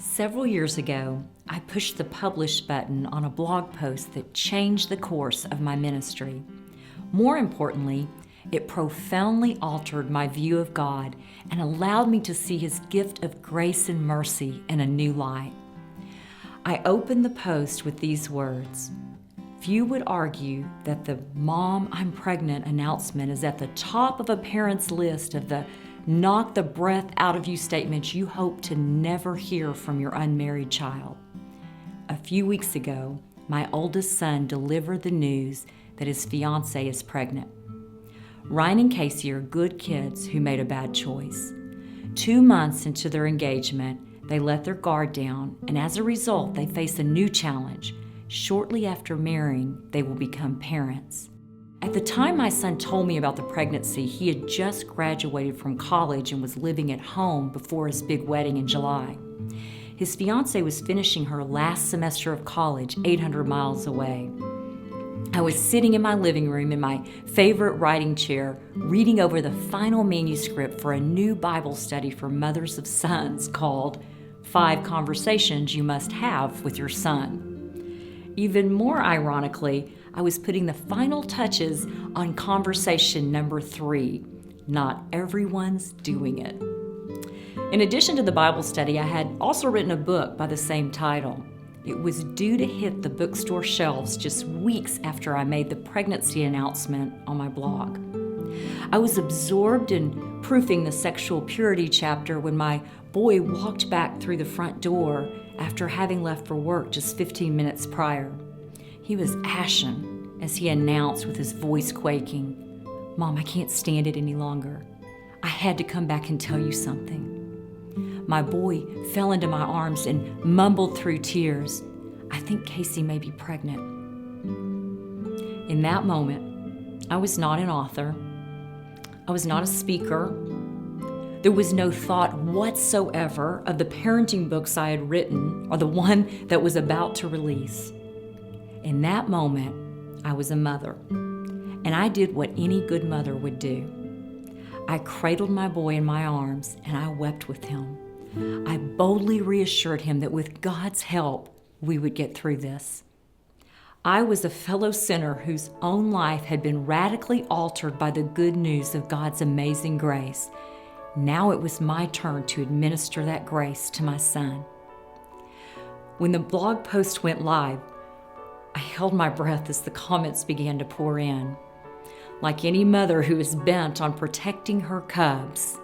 Several years ago, I pushed the publish button on a blog post that changed the course of my ministry. More importantly, it profoundly altered my view of God and allowed me to see His gift of grace and mercy in a new light. I opened the post with these words: "Few would argue that the 'Mom, I'm pregnant' announcement is at the top of a parent's list of the knock the breath out of you statements you hope to never hear from your unmarried child." A few weeks ago, my oldest son delivered the news that his fiancée is pregnant. Ryan and Casey are good kids who made a bad choice. 2 months into their engagement, they let their guard down, and as a result, they face a new challenge. Shortly after marrying, they will become parents. At the time my son told me about the pregnancy, he had just graduated from college and was living at home before his big wedding in July. His fiancée was finishing her last semester of college 800 miles away. I was sitting in my living room in my favorite writing chair, reading over the final manuscript for a new Bible study for mothers of sons called 5 Conversations You Must Have with Your Son. Even more ironically, I was putting the final touches on conversation number 3. Not everyone's doing it. In addition to the Bible study, I had also written a book by the same title. It was due to hit the bookstore shelves just weeks after I made the pregnancy announcement on my blog. I was absorbed in proofing the sexual purity chapter when my boy walked back through the front door after having left for work just 15 minutes prior. He was ashen as he announced with his voice quaking, "Mom, I can't stand it any longer. I had to come back and tell you something." My boy fell into my arms and mumbled through tears, "I think Casey may be pregnant." In that moment, I was not an author. I was not a speaker. There was no thought whatsoever of the parenting books I had written or the one that was about to release. In that moment, I was a mother, and I did what any good mother would do. I cradled my boy in my arms, and I wept with him. I boldly reassured him that with God's help, we would get through this. I was a fellow sinner whose own life had been radically altered by the good news of God's amazing grace. Now it was my turn to administer that grace to my son. When the blog post went live, I held my breath as the comments began to pour in. Like any mother who is bent on protecting her cubs,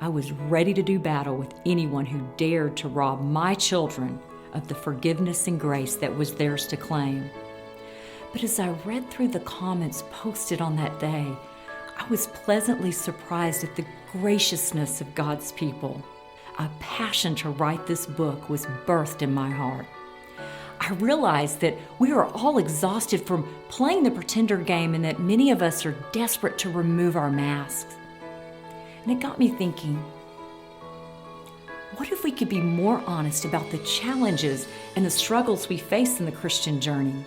I was ready to do battle with anyone who dared to rob my children of the forgiveness and grace that was theirs to claim. But as I read through the comments posted on that day, I was pleasantly surprised at the graciousness of God's people. A passion to write this book was birthed in my heart. I realized that we are all exhausted from playing the pretender game and that many of us are desperate to remove our masks. And it got me thinking, what if we could be more honest about the challenges and the struggles we face in the Christian journey?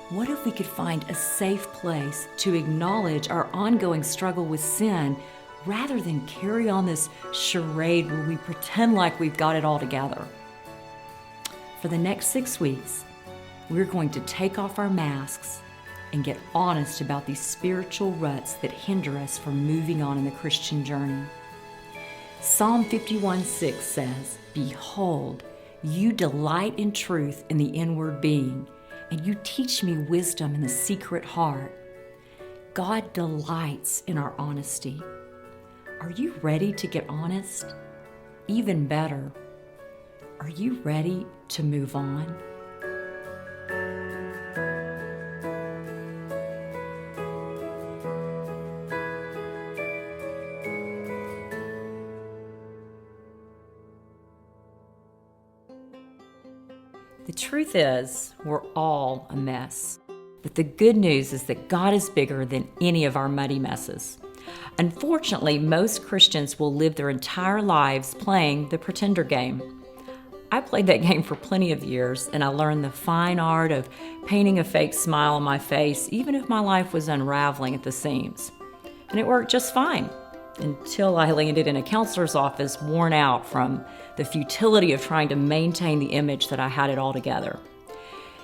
What if we could find a safe place to acknowledge our ongoing struggle with sin rather than carry on this charade where we pretend like we've got it all together? For the next 6 weeks, we're going to take off our masks and get honest about these spiritual ruts that hinder us from moving on in the Christian journey. Psalm 51:6 says, "Behold, you delight in truth in the inward being, and you teach me wisdom in the secret heart." God delights in our honesty. Are you ready to get honest? Even better, are you ready to move on? The truth is, we're all a mess. But the good news is that God is bigger than any of our muddy messes. Unfortunately, most Christians will live their entire lives playing the pretender game. I played that game for plenty of years, and I learned the fine art of painting a fake smile on my face, even if my life was unraveling at the seams. And it worked just fine. until I landed in a counselor's office worn out from the futility of trying to maintain the image that I had it all together.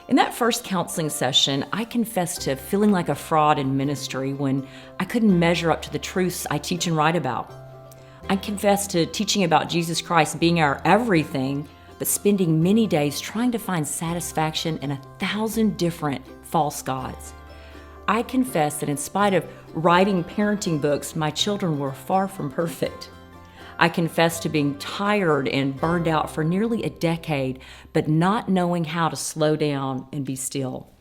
In that first counseling session, I confessed to feeling like a fraud in ministry when I couldn't measure up to the truths I teach and write about. I confessed to teaching about Jesus Christ being our everything, but spending many days trying to find satisfaction in 1,000 different false gods. I confess that in spite of writing parenting books, my children were far from perfect. I confess to being tired and burned out for nearly a decade, but not knowing how to slow down and be still.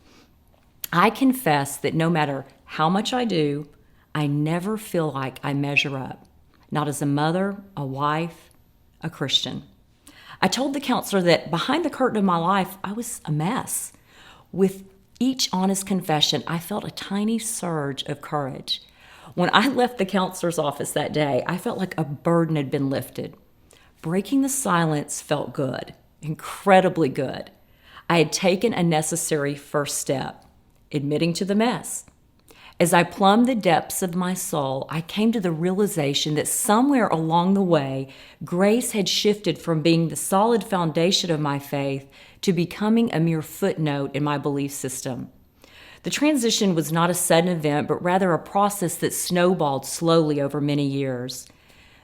I confess that no matter how much I do, I never feel like I measure up, not as a mother, a wife, a Christian. I told the counselor that behind the curtain of my life, I was a mess. With each honest confession, I felt a tiny surge of courage. When I left the counselor's office that day, I felt like a burden had been lifted. Breaking the silence felt good, incredibly good. I had taken a necessary first step, admitting to the mess. As I plumbed the depths of my soul, I came to the realization that somewhere along the way, grace had shifted from being the solid foundation of my faith to becoming a mere footnote in my belief system. The transition was not a sudden event, but rather a process that snowballed slowly over many years.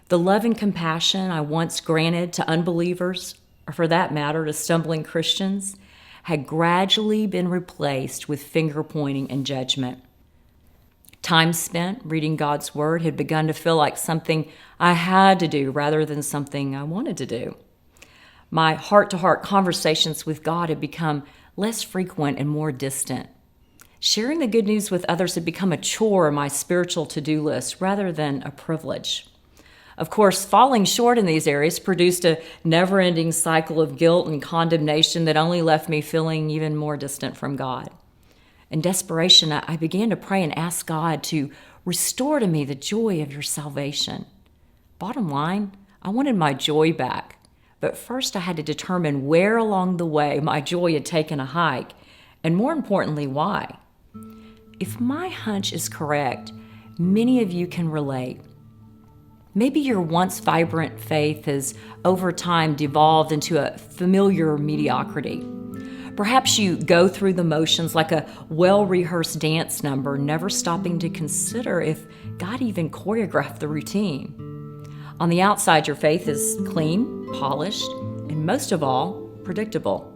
The love and compassion I once granted to unbelievers, or for that matter, to stumbling Christians, had gradually been replaced with finger-pointing and judgment. Time spent reading God's Word had begun to feel like something I had to do rather than something I wanted to do. My heart-to-heart conversations with God had become less frequent and more distant. Sharing the good news with others had become a chore on my spiritual to-do list rather than a privilege. Of course, falling short in these areas produced a never-ending cycle of guilt and condemnation that only left me feeling even more distant from God. In desperation, I began to pray and ask God to restore to me the joy of your salvation. Bottom line, I wanted my joy back. But first I had to determine where along the way my joy had taken a hike, and more importantly, why. If my hunch is correct, many of you can relate. Maybe your once vibrant faith has over time devolved into a familiar mediocrity. Perhaps you go through the motions like a well-rehearsed dance number, never stopping to consider if God even choreographed the routine. On the outside, your faith is clean, polished, and most of all, predictable.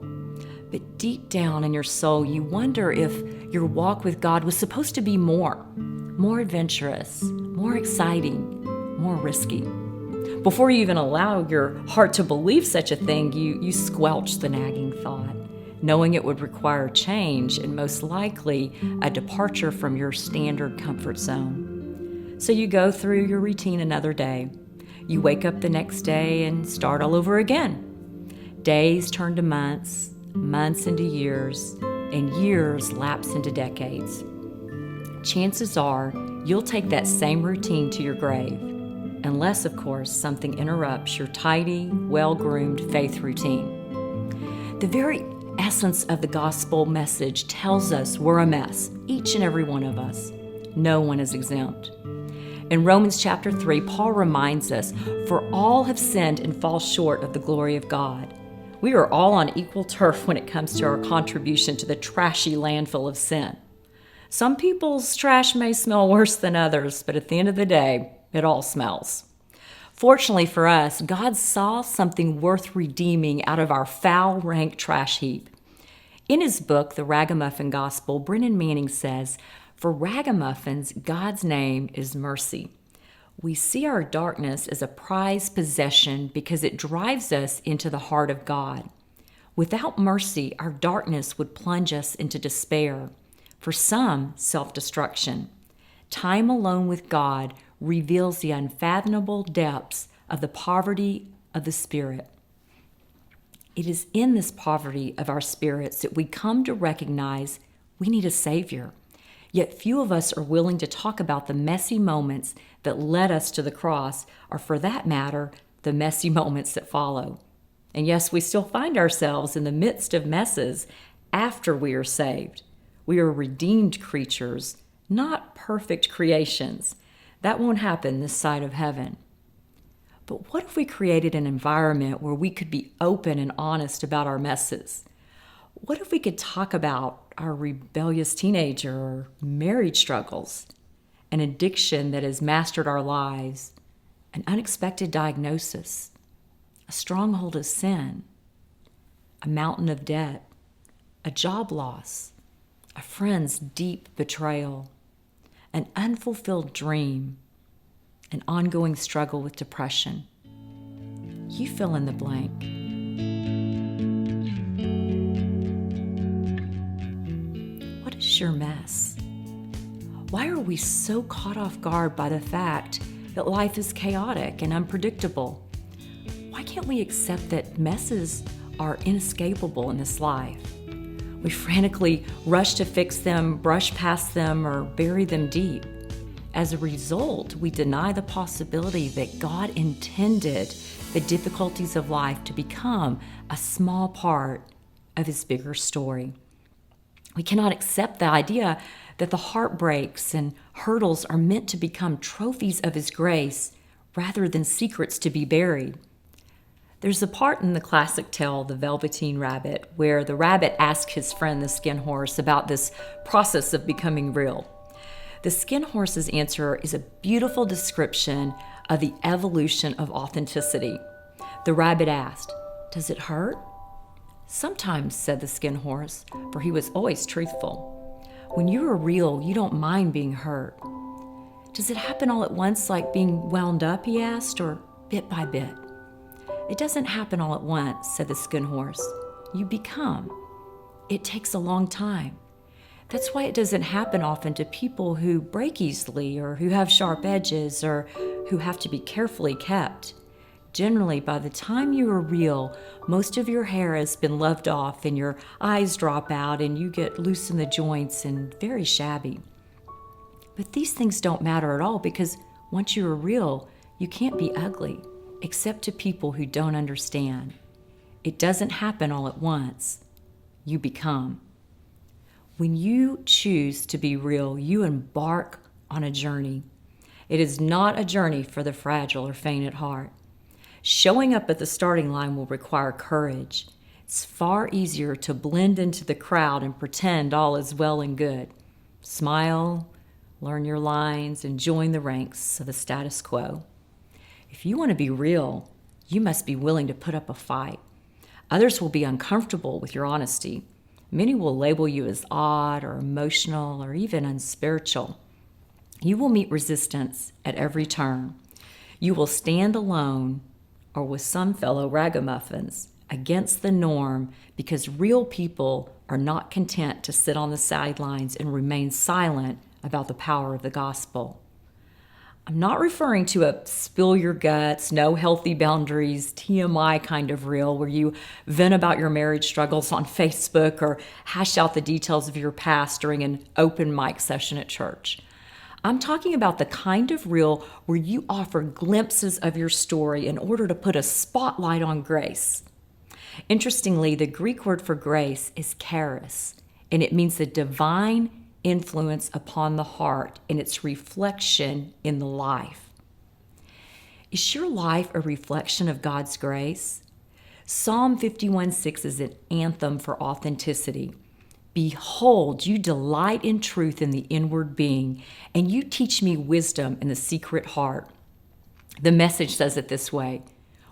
But deep down in your soul, you wonder if your walk with God was supposed to be more adventurous, more exciting, more risky. Before you even allow your heart to believe such a thing, you squelch the nagging thought, knowing it would require change and most likely a departure from your standard comfort zone. So you go through your routine another day. You wake up the next day and start all over again. Days turn to months, months into years, and years lapse into decades. Chances are you'll take that same routine to your grave, unless, of course, something interrupts your tidy, well-groomed faith routine. The very essence of the gospel message tells us we're a mess, each and every one of us. No one is exempt. In Romans chapter 3, Paul reminds us, "For all have sinned and fall short of the glory of God." We are all on equal turf when it comes to our contribution to the trashy landfill of sin. Some people's trash may smell worse than others, but at the end of the day, it all smells. Fortunately for us, God saw something worth redeeming out of our foul, rank trash heap. In his book, The Ragamuffin Gospel, Brennan Manning says, "For ragamuffins, God's name is mercy. We see our darkness as a prized possession because it drives us into the heart of God. Without mercy, our darkness would plunge us into despair. For some, self-destruction. Time alone with God reveals the unfathomable depths of the poverty of the spirit. It is in this poverty of our spirits that we come to recognize we need a Savior. Yet few of us are willing to talk about the messy moments that led us to the cross, or for that matter, the messy moments that follow. And yes, we still find ourselves in the midst of messes after we are saved. We are redeemed creatures, not perfect creations. That won't happen this side of heaven. But what if we created an environment where we could be open and honest about our messes? What if we could talk about our rebellious teenager or marriage struggles, an addiction that has mastered our lives, an unexpected diagnosis, a stronghold of sin, a mountain of debt, a job loss, a friend's deep betrayal, an unfulfilled dream, an ongoing struggle with depression? You fill in the blank. What is your mess? Why are we so caught off guard by the fact that life is chaotic and unpredictable? Why can't we accept that messes are inescapable in this life? We frantically rush to fix them, brush past them, or bury them deep. As a result, we deny the possibility that God intended the difficulties of life to become a small part of His bigger story. We cannot accept the idea that the heartbreaks and hurdles are meant to become trophies of His grace rather than secrets to be buried. There's a part in the classic tale, The Velveteen Rabbit, where the rabbit asks his friend, the skin horse, about this process of becoming real. The skin horse's answer is a beautiful description of the evolution of authenticity. The rabbit asked, "Does it hurt?" "Sometimes," said the skin horse, for he was always truthful. "When you are real, you don't mind being hurt." "Does it happen all at once like being wound up?" he asked, "or bit by bit?" "It doesn't happen all at once," said the skin horse. "You become. It takes a long time. That's why it doesn't happen often to people who break easily or who have sharp edges or who have to be carefully kept. Generally, by the time you are real, most of your hair has been loved off and your eyes drop out and you get loose in the joints and very shabby. But these things don't matter at all because once you are real, you can't be ugly, except to people who don't understand. It doesn't happen all at once. You become. When you choose to be real, you embark on a journey. It is not a journey for the fragile or faint at heart. Showing up at the starting line will require courage. It's far easier to blend into the crowd and pretend all is well and good. Smile, learn your lines, and join the ranks of the status quo. If you want to be real, you must be willing to put up a fight. Others will be uncomfortable with your honesty. Many will label you as odd or emotional or even unspiritual. You will meet resistance at every turn. You will stand alone or with some fellow ragamuffins against the norm because real people are not content to sit on the sidelines and remain silent about the power of the gospel. I'm not referring to a spill your guts, no healthy boundaries, TMI kind of real where you vent about your marriage struggles on Facebook or hash out the details of your past during an open mic session at church. I'm talking about the kind of real where you offer glimpses of your story in order to put a spotlight on grace. Interestingly, the Greek word for grace is Charis, and it means the divine influence upon the heart and its reflection in the life. Is your life a reflection of God's grace? Psalm 51:6 is an anthem for authenticity. Behold, you delight in truth in the inward being, and you teach me wisdom in the secret heart. The Message says it this way: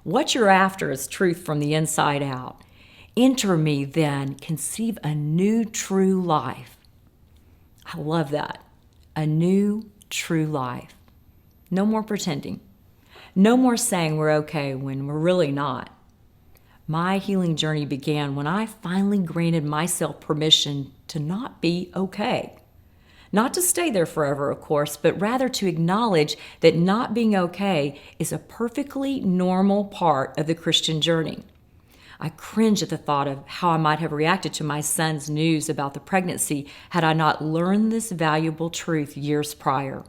what you're after is truth from the inside out. Enter me then, conceive a new true life. I love that. A new, true life. No more pretending. No more saying we're okay when we're really not. My healing journey began when I finally granted myself permission to not be okay. Not to stay there forever, of course, but rather to acknowledge that not being okay is a perfectly normal part of the Christian journey. I cringe at the thought of how I might have reacted to my son's news about the pregnancy had I not learned this valuable truth years prior.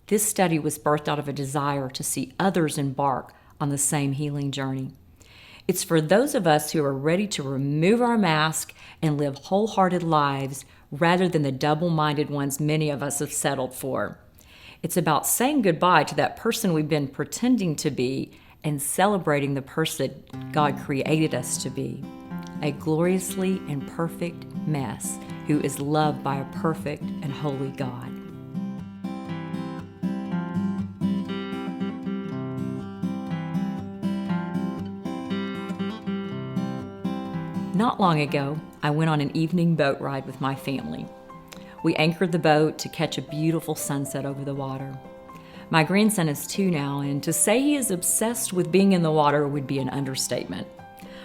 This study was birthed out of a desire to see others embark on the same healing journey. It's for those of us who are ready to remove our mask and live wholehearted lives rather than the double-minded ones many of us have settled for. It's about saying goodbye to that person we've been pretending to be and celebrating the person God created us to be, a gloriously imperfect mess who is loved by a perfect and holy God. Not long ago, I went on an evening boat ride with my family. We anchored the boat to catch a beautiful sunset over the water. My grandson is 2 now, and to say he is obsessed with being in the water would be an understatement.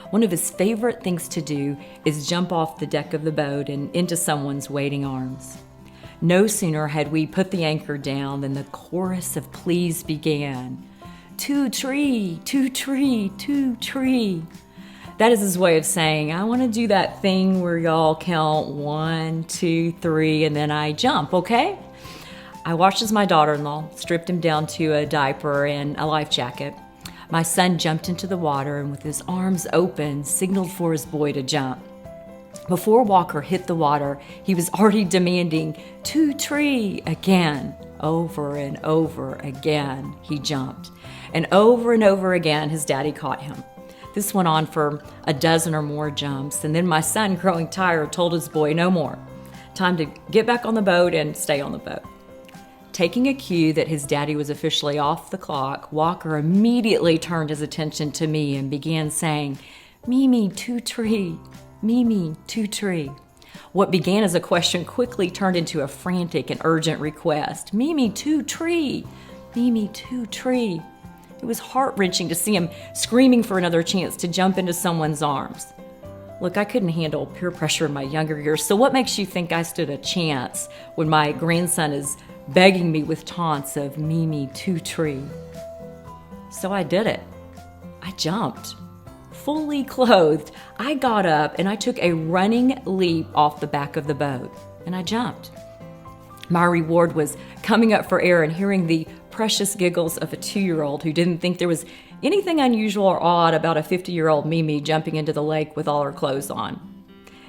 One of his favorite things to do is jump off the deck of the boat and into someone's waiting arms. No sooner had we put the anchor down than the chorus of pleas began. "Two tree, two tree, two tree." That is his way of saying, I want to do that thing where y'all count 1, 2, 3, and then I jump, okay? I watched as my daughter-in-law stripped him down to a diaper and a life jacket. My son jumped into the water and with his arms open, signaled for his boy to jump. Before Walker hit the water, he was already demanding, "Two tree," again. Over and over again, he jumped. And over again, his daddy caught him. This went on for a dozen or more jumps, and then my son, growing tired, told his boy, "No more. Time to get back on the boat and stay on the boat." Taking a cue that his daddy was officially off the clock, Walker immediately turned his attention to me and began saying, "Mimi, two tree, Mimi, two tree." What began as a question quickly turned into a frantic and urgent request. "Mimi, two tree, Mimi, two tree." It was heart-wrenching to see him screaming for another chance to jump into someone's arms. Look, I couldn't handle peer pressure in my younger years, so what makes you think I stood a chance when my grandson is begging me with taunts of "Mimi, two tree"? So I did it. I jumped. Fully clothed, I got up and I took a running leap off the back of the boat, and I jumped. My reward was coming up for air and hearing the precious giggles of a 2-year-old who didn't think there was anything unusual or odd about a 50-year-old Mimi jumping into the lake with all her clothes on.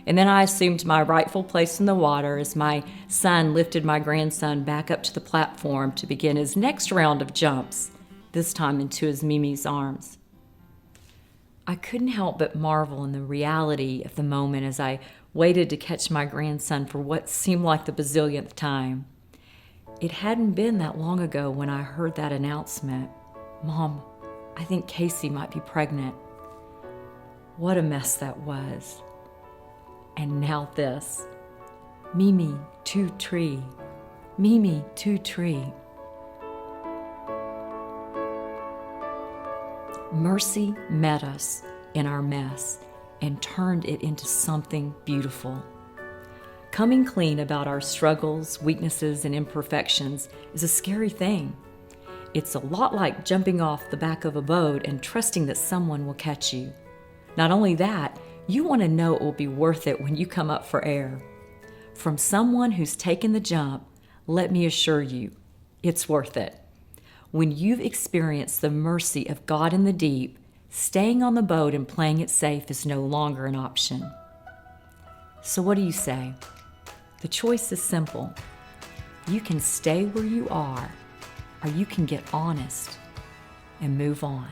And then I assumed my rightful place in the water as my son lifted my grandson back up to the platform to begin his next round of jumps, this time into his Mimi's arms. I couldn't help but marvel in the reality of the moment as I waited to catch my grandson for what seemed like the bazillionth time. It hadn't been that long ago when I heard that announcement. "Mom, I think Casey might be pregnant." What a mess that was. And now this. "Mimi, two tree, Mimi, two tree." Mercy met us in our mess and turned it into something beautiful. Coming clean about our struggles, weaknesses, and imperfections is a scary thing. It's a lot like jumping off the back of a boat and trusting that someone will catch you. Not only that, you want to know it will be worth it when you come up for air. From someone who's taken the jump, let me assure you, it's worth it. When you've experienced the mercy of God in the deep, staying on the boat and playing it safe is no longer an option. So what do you say? The choice is simple. You can stay where you are, or you can get honest and move on.